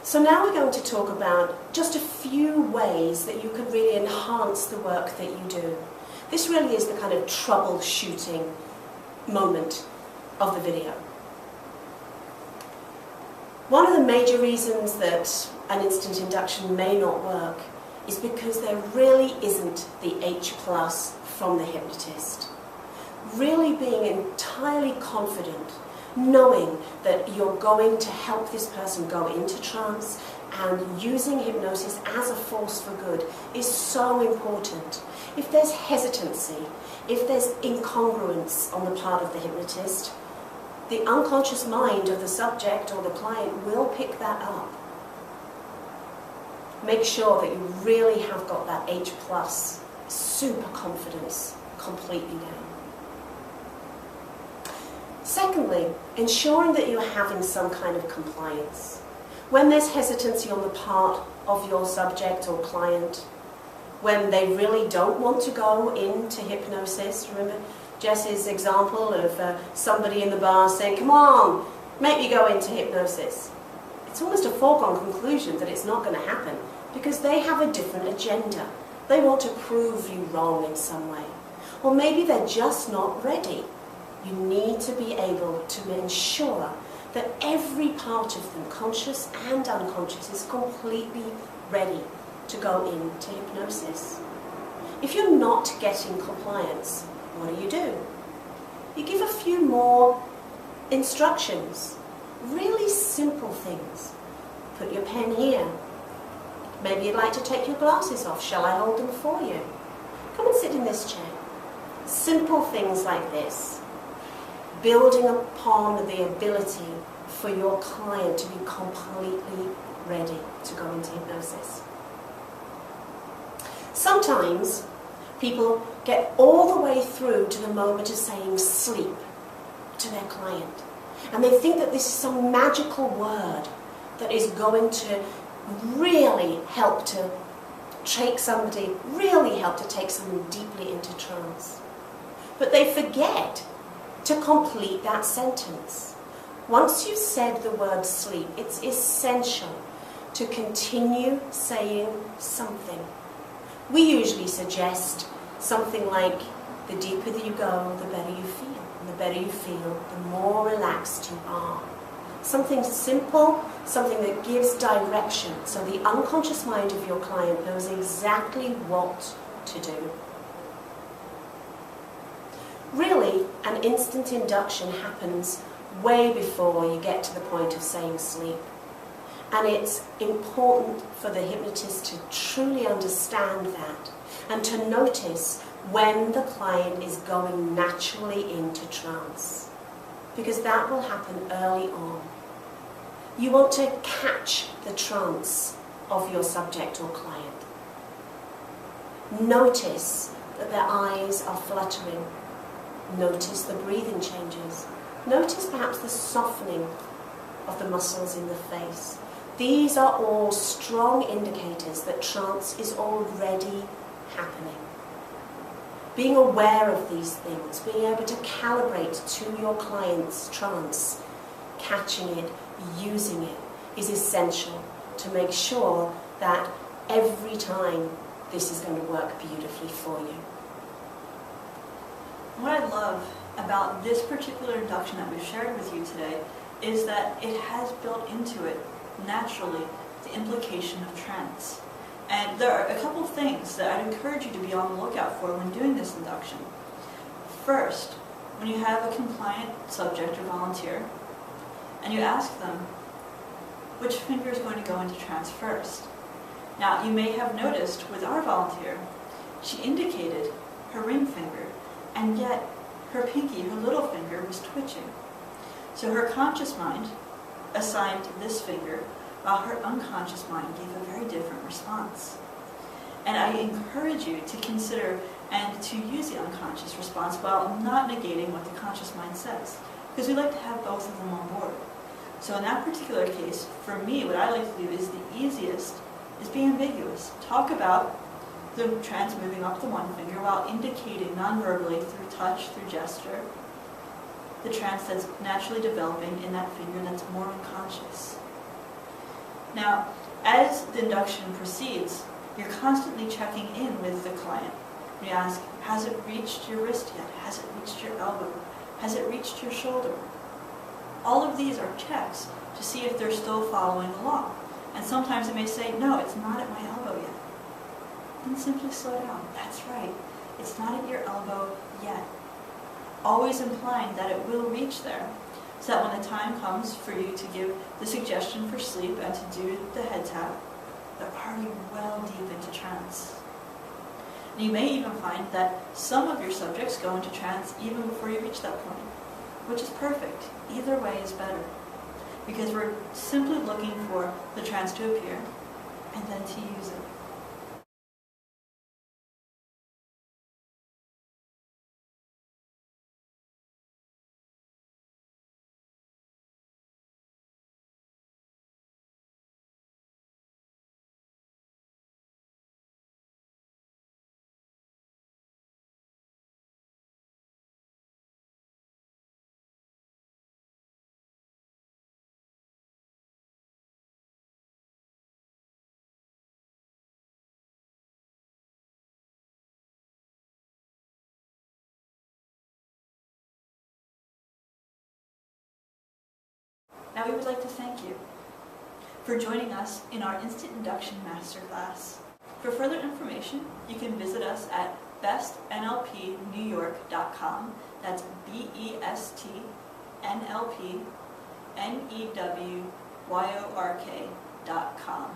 So now we're going to talk about just a few ways that you can really enhance the work that you do. This really is the kind of troubleshooting moment of the video. One of the major reasons that an instant induction may not work is because there really isn't the H+ from the hypnotist. Really being entirely confident, knowing that you're going to help this person go into trance and using hypnosis as a force for good is so important. If there's hesitancy, if there's incongruence on the part of the hypnotist, the unconscious mind of the subject or the client will pick that up. Make sure that you really have got that H+, super confidence completely down. Secondly, ensuring that you're having some kind of compliance. When there's hesitancy on the part of your subject or client, when they really don't want to go into hypnosis, remember Jess's example of somebody in the bar saying, "Come on, make me go into hypnosis." It's almost a foregone conclusion that it's not going to happen because they have a different agenda. They want to prove you wrong in some way. Or maybe they're just not ready. You need to be able to ensure that every part of them, conscious and unconscious, is completely ready to go into hypnosis. If you're not getting compliance, what do? You give a few more instructions. Really simple things. Put your pen here. Maybe you'd like to take your glasses off. Shall I hold them for you? Come and sit in this chair. Simple things like this. Building upon the ability for your client to be completely ready to go into hypnosis. Sometimes people get all the way through to the moment of saying sleep to their client. And they think that this is some magical word that is going to really help to take somebody deeply into trance. But they forget to complete that sentence. Once you've said the word sleep, it's essential to continue saying something. We usually suggest something like, the deeper that you go, the better you feel. And the better you feel, the more relaxed you are. Something simple, something that gives direction, so the unconscious mind of your client knows exactly what to do. Really, an instant induction happens way before you get to the point of saying sleep. And it's important for the hypnotist to truly understand that and to notice when the client is going naturally into trance. Because that will happen early on. You want to catch the trance of your subject or client. Notice that their eyes are fluttering. Notice the breathing changes. Notice perhaps the softening of the muscles in the face. These are all strong indicators that trance is already happening. Being aware of these things, being able to calibrate to your client's trance, catching it, using it, is essential to make sure that every time this is going to work beautifully for you. What I love about this particular induction that we've shared with you today is that it has built into it, naturally, the implication of trance. And there are a couple of things that I'd encourage you to be on the lookout for when doing this induction. First, when you have a compliant subject or volunteer, and you ask them, which finger is going to go into trance first? Now, you may have noticed with our volunteer, she indicated her ring finger, and yet her pinky, her little finger, was twitching. So her conscious mind assigned this finger, while her unconscious mind gave a very different response. And I encourage you to consider and to use the unconscious response while not negating what the conscious mind says, because we like to have both of them on board. So in that particular case, for me, what I like to do is the easiest is be ambiguous. Talk about the trance moving up the one finger while indicating non-verbally through touch, through gesture, the trance that's naturally developing in that finger that's more unconscious. Now Now, as the induction proceeds, you're constantly checking in with the client. You ask, has it reached your wrist yet? Has it reached your elbow? Has it reached your shoulder? All of these are checks to see if they're still following along. And sometimes it may say, no, it's not at my elbow yet. Then simply slow down. That's right. It's not at your elbow yet. Always implying that it will reach there, so that when the time comes for you to give the suggestion for sleep and to do the head tap, they're already well deep into trance. And you may even find that some of your subjects go into trance even before you reach that point, which is perfect. Either way is better, because we're simply looking for the trance to appear and then to use it. Now we would like to thank you for joining us in our Instant Induction Masterclass. For further information, you can visit us at bestnlpnewyork.com. That's BESTNLPNEWYORK.com.